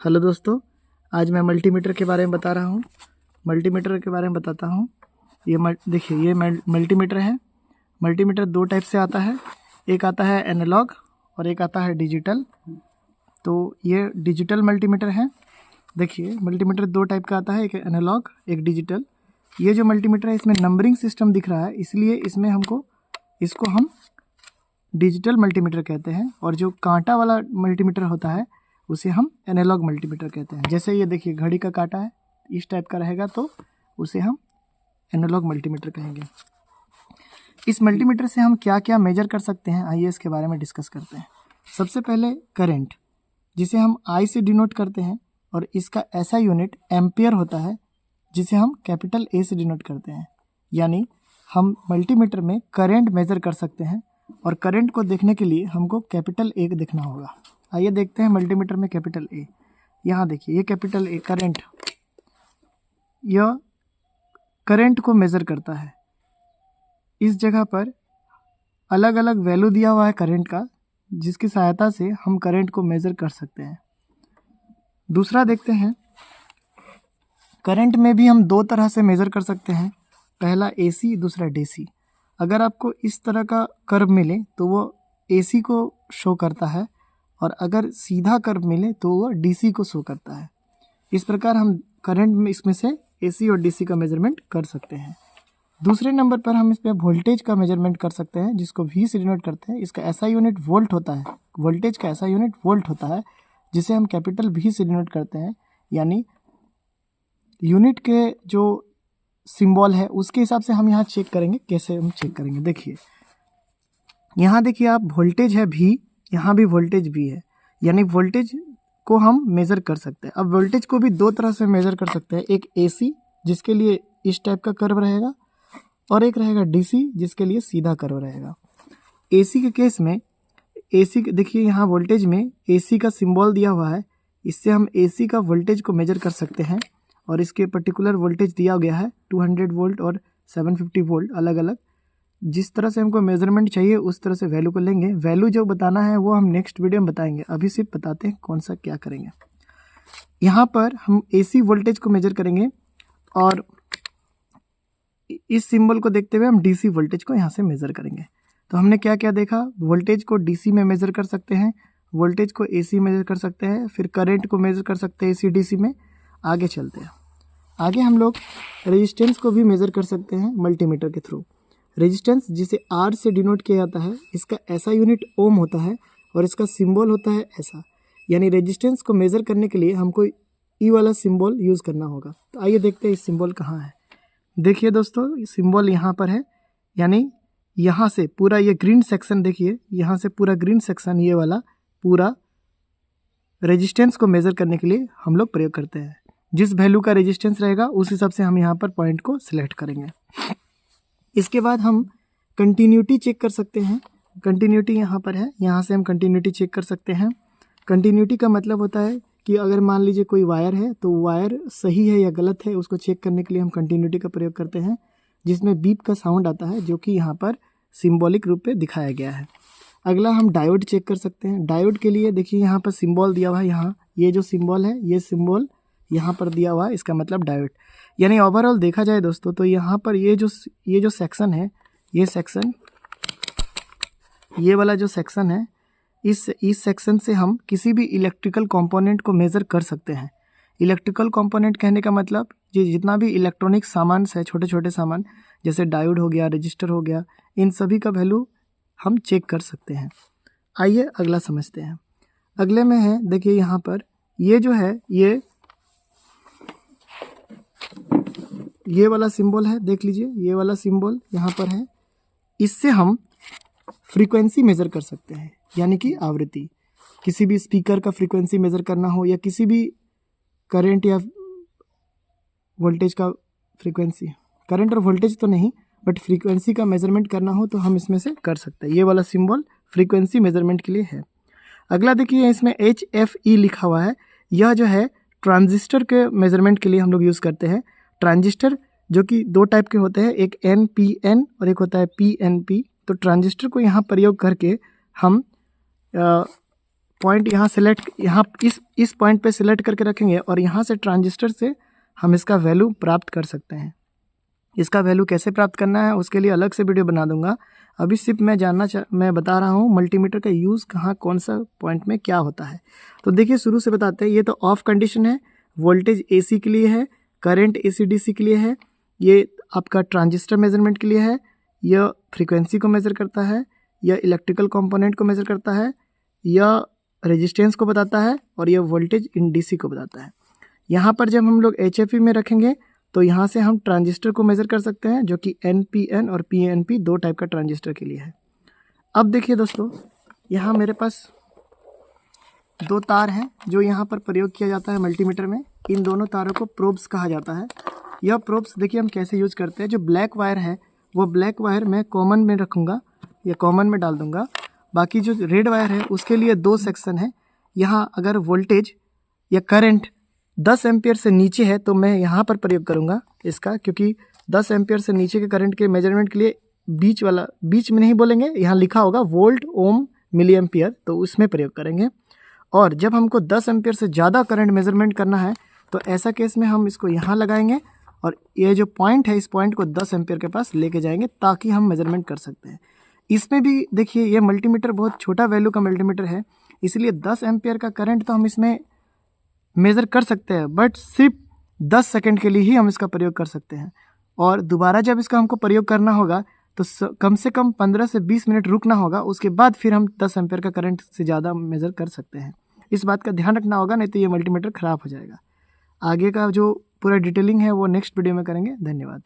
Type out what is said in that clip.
Hello दोस्तों, आज मैं मल्टीमीटर के बारे में बता रहा हूँ। मल्टीमीटर के बारे में बताता हूँ। देखिए ये मल्टीमीटर है। मल्टीमीटर दो टाइप से आता है, एक आता है एनालॉग और एक आता है डिजिटल। तो ये डिजिटल मल्टीमीटर है। देखिए मल्टीमीटर दो टाइप का आता है, एक एनालॉग एक डिजिटल। ये जो मल्टीमीटर है इसमें नंबरिंग सिस्टम दिख रहा है, इसलिए इसको हम डिजिटल मल्टीमीटर कहते हैं। और जो कांटा वाला मल्टीमीटर होता है उसे हम एनालॉग मल्टीमीटर कहते हैं। जैसे ये देखिए घड़ी का कांटा है, इस टाइप का रहेगा तो उसे हम एनालॉग मल्टीमीटर कहेंगे। इस मल्टीमीटर से हम क्या क्या मेजर कर सकते हैं, आइए इसके बारे में डिस्कस करते हैं। सबसे पहले करंट, जिसे हम आई से डिनोट करते हैं, और इसका ऐसा यूनिट एम्पियर होता है जिसे हम कैपिटल ए से डिनोट करते हैं। यानी हम मल्टीमीटर में करंट मेजर कर सकते हैं, और करंट को देखने के लिए हमको कैपिटल ए देखना होगा। आइए देखते हैं मल्टीमीटर में कैपिटल ए। यहाँ देखिए ये कैपिटल ए करंट, यह करंट को मेज़र करता है। इस जगह पर अलग अलग वैल्यू दिया हुआ है करंट का, जिसकी सहायता से हम करंट को मेज़र कर सकते हैं। दूसरा देखते हैं, करंट में भी हम दो तरह से मेज़र कर सकते हैं, पहला एसी दूसरा डीसी। अगर आपको इस तरह का कर्व मिले तो वो एसी को शो करता है, और अगर सीधा कर्व मिले तो वो डीसी को शो करता है। इस प्रकार हम करंट में इसमें से एसी और डीसी का मेजरमेंट कर सकते हैं। दूसरे नंबर पर हम इसमें वोल्टेज का मेजरमेंट कर सकते हैं, जिसको वी से डिनोट करते हैं। इसका ऐसा यूनिट वोल्ट होता है, वोल्टेज का ऐसा यूनिट वोल्ट होता है, जिसे हम कैपिटल वी से डिनोट करते हैं। यानी यूनिट के जो सिंबल है उसके हिसाब से हम यहाँ चेक करेंगे। कैसे हम चेक करेंगे, देखिए यहाँ देखिए आप, वोल्टेज है भी, यहाँ भी वोल्टेज भी है, यानी वोल्टेज को हम मेज़र कर सकते हैं। अब वोल्टेज को भी दो तरह से मेज़र कर सकते हैं, एक एसी जिसके लिए इस टाइप का कर्व रहेगा, और एक रहेगा डीसी जिसके लिए सीधा कर्व रहेगा। एसी के केस में देखिए यहाँ वोल्टेज में एसी का सिंबल दिया हुआ है, इससे हम एसी का वोल्टेज को मेजर कर सकते हैं। और इसके पर्टिकुलर वोल्टेज दिया गया है 200 वोल्ट और 750 वोल्ट, अलग अलग। जिस तरह से हमको मेजरमेंट चाहिए उस तरह से वैल्यू को लेंगे। वैल्यू जो बताना है वो हम नेक्स्ट वीडियो में बताएंगे, अभी सिर्फ बताते हैं कौन सा क्या करेंगे। यहाँ पर हम एसी वोल्टेज को मेजर करेंगे, और इस सिंबल को देखते हुए हम डीसी वोल्टेज को यहाँ से मेजर करेंगे। तो हमने क्या क्या देखा, वोल्टेज को डीसी में मेजर कर सकते हैं, वोल्टेज को एसी मेजर कर सकते हैं, फिर करंट को मेजर कर सकते हैं एसी डीसी में। आगे चलते हैं, आगे हम लोग रेजिस्टेंस को भी मेजर कर सकते हैं मल्टीमीटर के थ्रू। रेजिस्टेंस जिसे आर से डिनोट किया जाता है, इसका ऐसा यूनिट ओम होता है, और इसका सिंबल होता है ऐसा। यानी रेजिस्टेंस को मेज़र करने के लिए हमको ई वाला सिंबल यूज़ करना होगा। तो आइए देखते हैं इस सिंबल कहाँ है। देखिए दोस्तों, सिंबल यहाँ पर है, यानी यहाँ से पूरा ये ग्रीन सेक्शन देखिए, यहाँ से पूरा ग्रीन सेक्शन ये वाला पूरा रेजिस्टेंस को मेज़र करने के लिए हम लोग प्रयोग करते हैं। जिस वैल्यू का रेजिस्टेंस रहेगा उस हिसाब से हम यहाँ पर पॉइंट को सिलेक्ट करेंगे। इसके बाद हम कंटिन्यूटी चेक कर सकते हैं। कंटिन्यूटी यहाँ पर है, यहाँ से हम कंटिन्यूटी चेक कर सकते हैं। कंटिन्यूटी का मतलब होता है कि अगर मान लीजिए कोई वायर है तो वायर सही है या गलत है, उसको चेक करने के लिए हम कंटिन्यूटी का प्रयोग करते हैं, जिसमें बीप का साउंड आता है, जो कि यहाँ पर सिंबॉलिक रूप में दिखाया गया है। अगला हम डायोड चेक कर सकते हैं। डायोड के लिए देखिए यहाँ पर सिंबल दिया हुआ है, यहाँ ये जो सिंबल है ये सिंबल यहाँ पर दिया हुआ है, इसका मतलब डायोड। यानी ओवरऑल देखा जाए दोस्तों तो यहाँ पर ये जो सेक्शन है, ये सेक्शन, ये वाला जो सेक्शन है, इस सेक्शन से हम किसी भी इलेक्ट्रिकल कंपोनेंट को मेज़र कर सकते हैं। इलेक्ट्रिकल कंपोनेंट कहने का मतलब ये जितना भी इलेक्ट्रॉनिक सामान है, छोटे छोटे सामान, जैसे डायोड हो गया, रजिस्टर हो गया, इन सभी का वैल्यू हम चेक कर सकते हैं। आइए अगला समझते हैं। अगले में है, देखिए यहाँ पर ये जो है ये वाला सिंबल है, देख लीजिए ये वाला सिंबल यहाँ पर है। इससे हम फ्रीक्वेंसी मेज़र कर सकते हैं, यानी कि आवृत्ति। किसी भी स्पीकर का फ्रीक्वेंसी मेज़र करना हो, या किसी भी करंट या वोल्टेज का फ्रीक्वेंसी, करंट और वोल्टेज तो नहीं बट फ्रीक्वेंसी का मेज़रमेंट करना हो तो हम इसमें से कर सकते हैं। ये वाला सिंबल फ्रीक्वेंसी मेज़रमेंट के लिए है। अगला देखिए इसमें HFE लिखा हुआ है, यह जो है ट्रांजिस्टर के मेज़रमेंट के लिए हम लोग यूज़ करते हैं। ट्रांजिस्टर जो कि दो टाइप के होते हैं, एक NPN और एक होता है PNP। तो ट्रांजिस्टर को यहाँ प्रयोग करके हम पॉइंट यहाँ सेलेक्ट, यहाँ इस पॉइंट पे सिलेक्ट करके रखेंगे और यहाँ से ट्रांजिस्टर से हम इसका वैल्यू प्राप्त कर सकते हैं। इसका वैल्यू कैसे प्राप्त करना है उसके लिए अलग से वीडियो बना दूंगा। अभी सिर्फ मैं बता रहा हूँ मल्टीमीटर का यूज़ कहाँ, कौन सा पॉइंट में क्या होता है। तो देखिए शुरू से बताते हैं। ये तो ऑफ कंडीशन है, वोल्टेज AC के लिए है, करंट AC/DC के लिए है, ये आपका ट्रांजिस्टर मेजरमेंट के लिए है, यह फ्रीक्वेंसी को मेज़र करता है, यह इलेक्ट्रिकल कंपोनेंट को मेज़र करता है, यह रेजिस्टेंस को बताता है और यह वोल्टेज इन DC को बताता है। यहाँ पर जब हम लोग HFE में रखेंगे तो यहाँ से हम ट्रांजिस्टर को मेज़र कर सकते हैं, जो कि NPN और PNP दो टाइप का ट्रांजिस्टर के लिए है। अब देखिए दोस्तों, यहाँ मेरे पास दो तार हैं जो यहाँ पर प्रयोग किया जाता है मल्टीमीटर में। इन दोनों तारों को प्रोब्स कहा जाता है। यह प्रोब्स देखिए हम कैसे यूज़ करते हैं। जो ब्लैक वायर है वो ब्लैक वायर मैं कॉमन में रखूँगा या कॉमन में डाल दूँगा। बाकी जो रेड वायर है उसके लिए दो सेक्शन है। यहाँ अगर वोल्टेज या करंट 10 एम्पियर से नीचे है तो मैं यहाँ पर प्रयोग करूँगा इसका, क्योंकि 10 एम्पियर से नीचे के करंट के मेजरमेंट के लिए बीच में नहीं बोलेंगे, यहाँ लिखा होगा वोल्ट, ओम, मिली एम्पियर, तो उसमें प्रयोग करेंगे। और जब हमको 10 एम्पियर से ज़्यादा करंट मेजरमेंट करना है तो ऐसा केस में हम इसको यहाँ लगाएंगे और ये जो पॉइंट है इस पॉइंट को 10 एम्पियर के पास लेके जाएंगे ताकि हम मेजरमेंट कर सकते हैं। इसमें भी देखिए ये मल्टीमीटर बहुत छोटा वैल्यू का मल्टीमीटर है, इसलिए 10 एम्पियर का करंट तो हम इसमें मेज़र कर सकते हैं, बट सिर्फ 10 सेकंड के लिए ही हम इसका प्रयोग कर सकते हैं। और दोबारा जब इसका हमको प्रयोग करना होगा तो कम से कम 15 से 20 मिनट रुकना होगा, उसके बाद फिर हम 10 एम्पियर का करंट से ज़्यादा मेज़र कर सकते हैं। इस बात का ध्यान रखना होगा, नहीं तो ये मल्टीमीटर ख़राब हो जाएगा। आगे का जो पूरा डिटेलिंग है वो नेक्स्ट वीडियो में करेंगे। धन्यवाद।